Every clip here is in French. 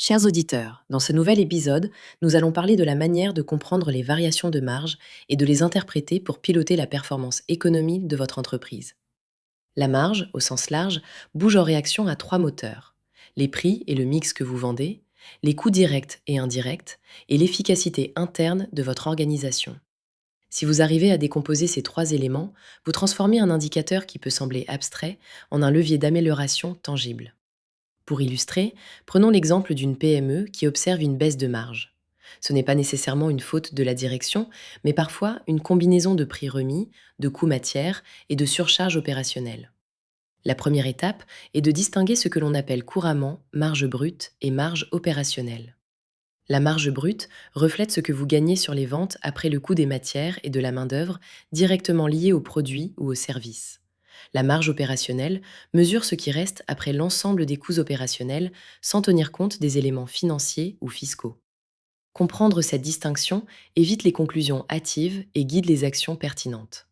Chers auditeurs, dans ce nouvel épisode, nous allons parler de la manière de comprendre les variations de marge et de les interpréter pour piloter la performance économique de votre entreprise. La marge, au sens large, bouge en réaction à trois moteurs: les prix et le mix que vous vendez, les coûts directs et indirects, et l'efficacité interne de votre organisation. Si vous arrivez à décomposer ces trois éléments, vous transformez un indicateur qui peut sembler abstrait en un levier d'amélioration tangible. Pour illustrer, prenons l'exemple d'une PME qui observe une baisse de marge. Ce n'est pas nécessairement une faute de la direction, mais parfois une combinaison de prix remis, de coûts matières et de surcharges opérationnelles. La première étape est de distinguer ce que l'on appelle couramment marge brute et marge opérationnelle. La marge brute reflète ce que vous gagnez sur les ventes après le coût des matières et de la main-d'œuvre directement liés aux produits ou aux services. La marge opérationnelle mesure ce qui reste après l'ensemble des coûts opérationnels sans tenir compte des éléments financiers ou fiscaux. Comprendre cette distinction évite les conclusions hâtives et guide les actions pertinentes.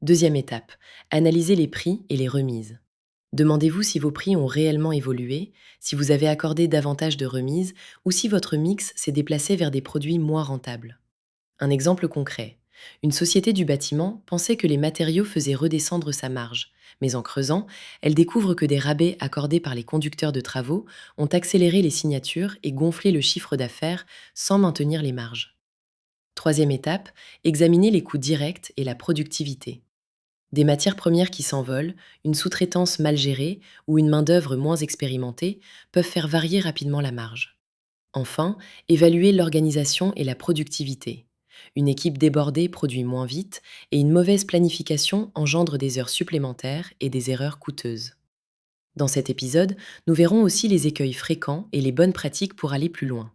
Deuxième étape, analyser les prix et les remises. Demandez-vous si vos prix ont réellement évolué, si vous avez accordé davantage de remises ou si votre mix s'est déplacé vers des produits moins rentables. Un exemple concret. Une société du bâtiment pensait que les matériaux faisaient redescendre sa marge, mais en creusant, elle découvre que des rabais accordés par les conducteurs de travaux ont accéléré les signatures et gonflé le chiffre d'affaires sans maintenir les marges. Troisième étape, examiner les coûts directs et la productivité. Des matières premières qui s'envolent, une sous-traitance mal gérée ou une main-d'œuvre moins expérimentée peuvent faire varier rapidement la marge. Enfin, évaluer l'organisation et la productivité. Une équipe débordée produit moins vite et une mauvaise planification engendre des heures supplémentaires et des erreurs coûteuses. Dans cet épisode, nous verrons aussi les écueils fréquents et les bonnes pratiques pour aller plus loin.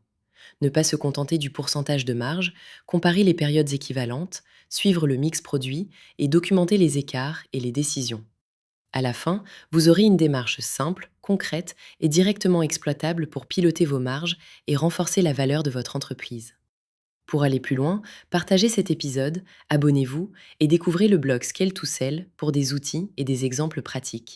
Ne pas se contenter du pourcentage de marge, comparer les périodes équivalentes, suivre le mix produit et documenter les écarts et les décisions. À la fin, vous aurez une démarche simple, concrète et directement exploitable pour piloter vos marges et renforcer la valeur de votre entreprise. Pour aller plus loin, partagez cet épisode, abonnez-vous et découvrez le blog Scale to Sell pour des outils et des exemples pratiques.